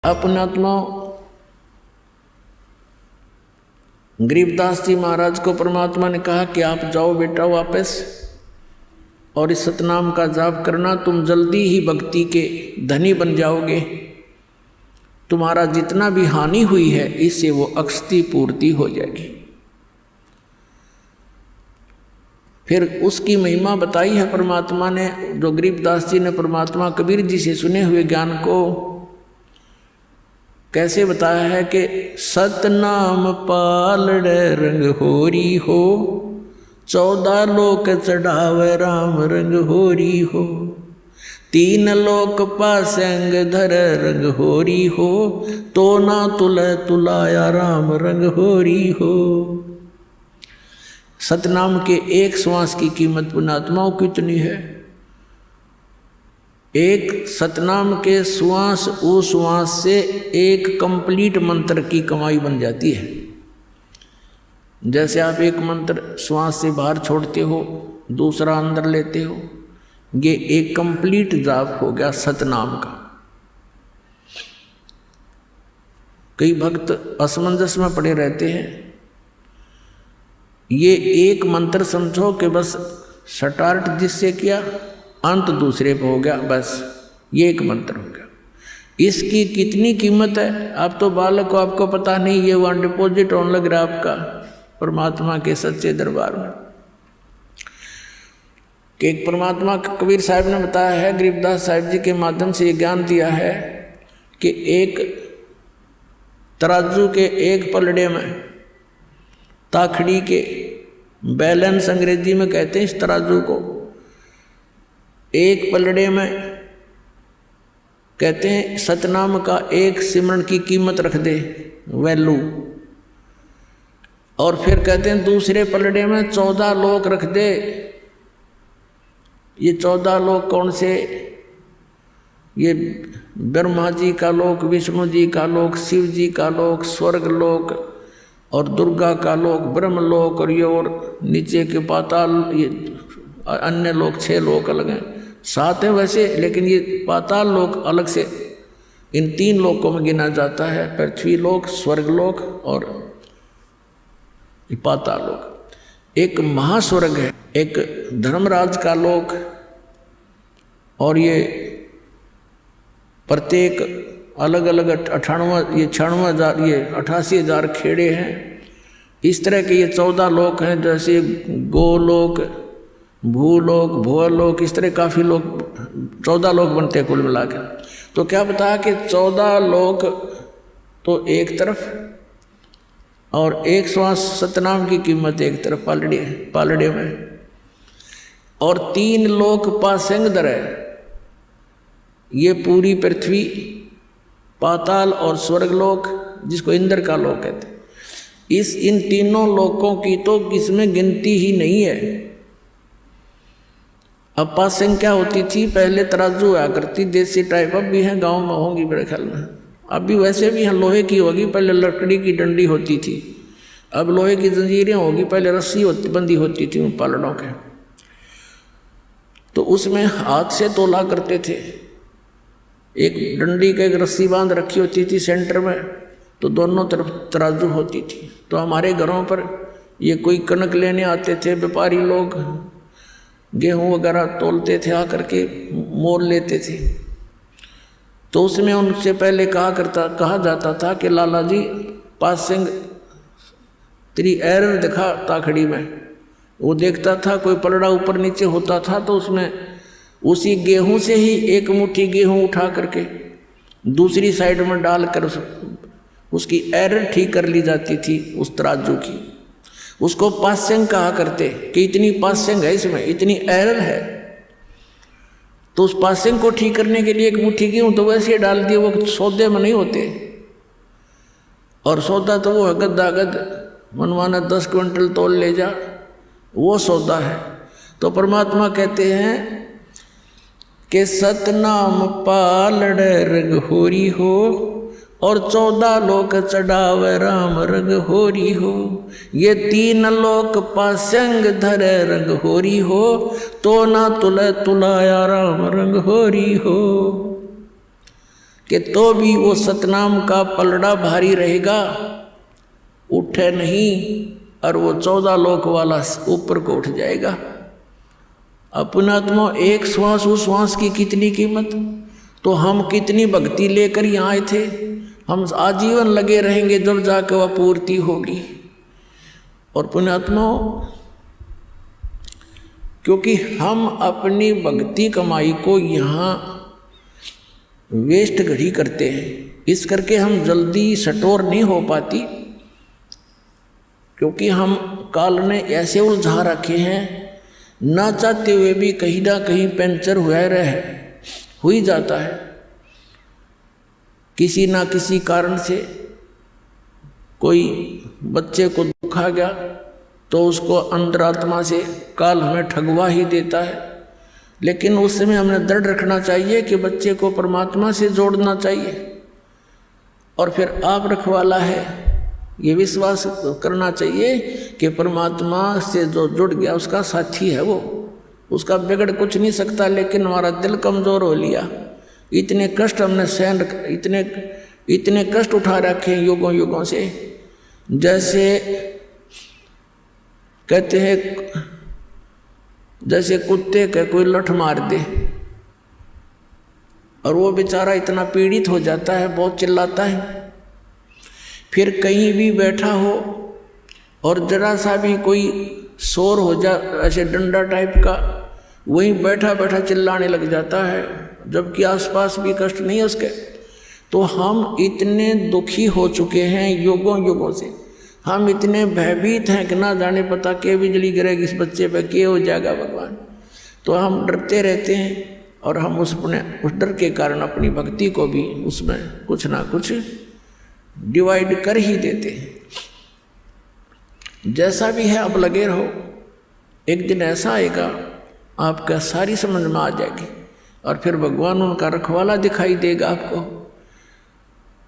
अपने आत्मा गरीबदास जी महाराज को परमात्मा ने कहा कि आप जाओ बेटा वापस और इस सतनाम का जाप करना, तुम जल्दी ही भक्ति के धनी बन जाओगे। तुम्हारा जितना भी हानि हुई है इससे वो अक्षति पूर्ति हो जाएगी। फिर उसकी महिमा बताई है परमात्मा ने, जो गरीबदास जी ने परमात्मा कबीर जी से सुने हुए ज्ञान को कैसे बताया है कि सतनाम पालड़े रंग होरी हो, 14 लोक चढ़ावे राम रंग होरी हो, 3 लोक पासंग धर रंग होरी हो, तो ना तुले तुलाया राम रंग होरी हो। सतनाम के एक श्वास की कीमत पुण्यात्माओं कितनी है। एक सतनाम के श्वास उस श्वास से एक कंप्लीट मंत्र की कमाई बन जाती है। जैसे आप एक मंत्र श्वास से बाहर छोड़ते हो, दूसरा अंदर लेते हो, ये एक कंप्लीट जाप हो गया सतनाम का। कई भक्त असमंजस में पड़े रहते हैं। ये एक मंत्र समझो कि बस स्टार्ट जिससे किया अंत दूसरे पे हो गया, बस ये एक मंत्र हो गया। इसकी कितनी कीमत है आप तो बालक को, आपको पता नहीं। ये वहाँ डिपॉजिट होने लग रहा है आपका परमात्मा के सच्चे दरबार में। कि एक परमात्मा कबीर साहब ने बताया है, गरीबदास साहिब जी के माध्यम से ये ज्ञान दिया है कि एक तराजू के एक पलड़े में, ताखड़ी के बैलेंस अंग्रेजी में कहते हैं इस तराजू को, एक पलड़े में कहते हैं सतनाम का एक सिमरन की कीमत रख दे, वैल्यू। और फिर कहते हैं दूसरे पलड़े में 14 लोक रख दे। ये 14 लोक कौन से? ये ब्रह्मा जी का लोक, विष्णु जी का लोक, शिव जी का लोक, स्वर्ग लोक और दुर्गा का लोक, ब्रह्मलोक, और ये और नीचे के पाताल, ये अन्य लोक 6 लोक अलग हैं, 7 हैं वैसे, लेकिन ये पाताल लोक अलग से इन 3 लोकों में गिना जाता है। पृथ्वी लोक, स्वर्ग लोक और पाताल लोक। एक महास्वर्ग है, एक धर्मराज का लोक, और ये प्रत्येक अलग अलग 98,000 ये 88,000 खेड़े हैं। इस तरह के ये 14 लोक हैं, जैसे गोलोक, भूलोक, भुवलोक, इस तरह काफ़ी लोग 14 लोक बनते हैं कुल मिला के। तो क्या बताया कि 14 लोक तो एक तरफ और एक श्वास सतनाम की कीमत एक तरफ पालड़े में, और 3 लोक पासंग दर है। ये पूरी पृथ्वी, पाताल और स्वर्गलोक, जिसको इंद्र का लोक कहते हैं, इन तीनों लोकों की तो किसमें गिनती ही नहीं है। अब पासंग क्या होती थी? पहले तराजू हुआ करती, देसी टाइप, अब भी हैं, गांव में होंगी मेरे ख्याल में, अब भी वैसे भी हैं, लोहे की होगी, पहले लकड़ी की डंडी होती थी, अब लोहे की जंजीरें होगी, पहले रस्सी बंदी होती थी उन पालड़ों के। तो उसमें हाथ से तोला करते थे। एक डंडी का एक रस्सी बांध रखी होती थी सेंटर में, तो दोनों तरफ तराजू होती थी। तो हमारे घरों पर ये कोई कनक लेने आते थे व्यापारी लोग, गेहूं वगैरह तोलते थे, आकर के मोल लेते थे। तो उसमें उनसे पहले कहा जाता था कि लाला जी पासिंग तेरी एरर दिखा ताखड़ी में। वो देखता था कोई पलड़ा ऊपर नीचे होता था, तो उसमें उसी गेहूं से ही एक मुट्ठी गेहूं उठा करके दूसरी साइड में डालकर उसकी एरर ठीक कर ली जाती थी उस तराजू की। उसको पास्यंग कहा करते कि इतनी पास्यंग है, इसमें इतनी एरर है। तो उस पास्यंग को ठीक करने के लिए एक मुट्ठी गेहूं तो वैसे डाल दिए, वो सौदे में नहीं होते। और सौदा तो वो गद मनवाना 10 क्विंटल तोल ले जा, वो सौदा है। तो परमात्मा कहते हैं कि सतनाम पालड़ रग होरी हो, और 14 लोक चढ़ावे राम रंग होरी हो। ये 3 लोक पासंग धरे रंग होरी हो, तो ना तुले तुलाया राम रंग होरी हो। कि तो भी वो सतनाम का पलड़ा भारी रहेगा, उठे नहीं, और वो 14 लोक वाला ऊपर को उठ जाएगा। अपनात्मा एक श्वास, उस श्वास की कितनी कीमत। तो हम कितनी भक्ति लेकर यहाँ आए थे, हम आजीवन लगे रहेंगे, जब जाकर वह पूर्ति होगी। और पुण्यात्मा, क्योंकि हम अपनी भक्ति कमाई को यहाँ वेस्ट घड़ी करते हैं, इस करके हम जल्दी सटोर नहीं हो पाती, क्योंकि हम काल ने ऐसे उलझा रखे हैं, ना चाहते हुए भी कहीं ना कहीं पंचर हो ही जाता है। किसी ना किसी कारण से कोई बच्चे को दुख आ गया तो उसको अंतरात्मा से काल हमें ठगवा ही देता है। लेकिन उस समय हमने दृढ़ रखना चाहिए कि बच्चे को परमात्मा से जोड़ना चाहिए, और फिर आप रखवाला है ये विश्वास करना चाहिए कि परमात्मा से जो जुड़ गया उसका साथी है वो, उसका बिगड़ कुछ नहीं सकता। लेकिन हमारा दिल कमज़ोर हो लिया, इतने कष्ट हमने सहन, इतने कष्ट उठा रखे युगों युगों से। जैसे कहते हैं, जैसे कुत्ते का कोई लठ मार दे और वो बेचारा इतना पीड़ित हो जाता है, बहुत चिल्लाता है, फिर कहीं भी बैठा हो और जरा सा भी कोई शोर हो जा, ऐसे डंडा टाइप का, वहीं बैठा बैठा चिल्लाने लग जाता है, जबकि आसपास भी कष्ट नहीं है उसके। तो हम इतने दुखी हो चुके हैं युगों युगों से, हम इतने भयभीत हैं कि ना जाने पता के बिजली गिरेगी इस बच्चे पे, के हो जाएगा भगवान। तो हम डरते रहते हैं, और हम उस डर के कारण अपनी भक्ति को भी उसमें कुछ ना कुछ डिवाइड कर ही देते हैं। जैसा भी है अब लगे रहो, एक दिन ऐसा आएगा आपका सारी समझ में आ जाएगी, और फिर भगवान उनका रखवाला दिखाई देगा आपको।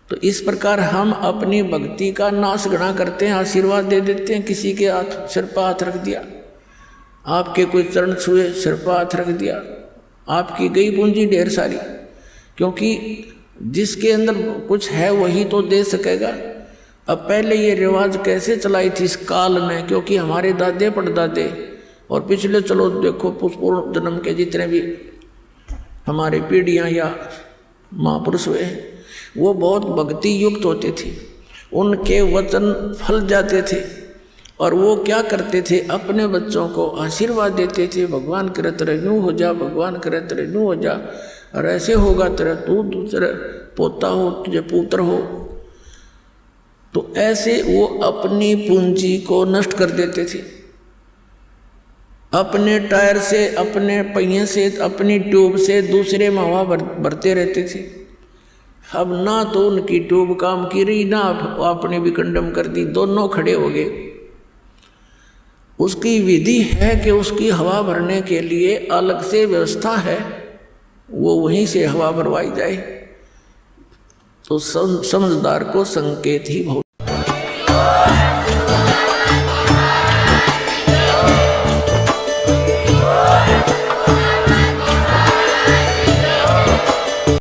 तो इस प्रकार हम अपनी भक्ति का नाश गणा करते हैं, आशीर्वाद दे देते हैं, किसी के हाथ सिर पर हाथ रख दिया, आपके कोई चरण छुए, सिर पर हाथ रख दिया, आपकी गई पूंजी ढेर सारी। क्योंकि जिसके अंदर कुछ है वही तो दे सकेगा। अब पहले ये रिवाज कैसे चलाई थी इस काल में, क्योंकि हमारे दादे परदादे और पिछले चलो देखो पूर्व जन्म के जितने भी हमारे पीढ़ियाँ या महापुरुष हुए, वो बहुत भक्ति युक्त होते थे, उनके वचन फल जाते थे, और वो क्या करते थे, अपने बच्चों को आशीर्वाद देते थे, भगवान करे तेरे यूँ हो जा, भगवान करे तेरे यूँ हो जा, और ऐसे होगा तेरा, तू दूसरे पोता हो, तुझे पुत्र हो। तो ऐसे वो अपनी पूंजी को नष्ट कर देते थे, अपने टायर से, अपने पहिए से, अपनी ट्यूब से दूसरे में हवा भरते रहते थे। अब ना तो उनकी ट्यूब काम की रही, ना आपने भी कंडम कर दी, दोनों खड़े हो गए। उसकी विधि है कि उसकी हवा भरने के लिए अलग से व्यवस्था है, वो वहीं से हवा भरवाई जाए। तो समझदार को संकेत ही बहुत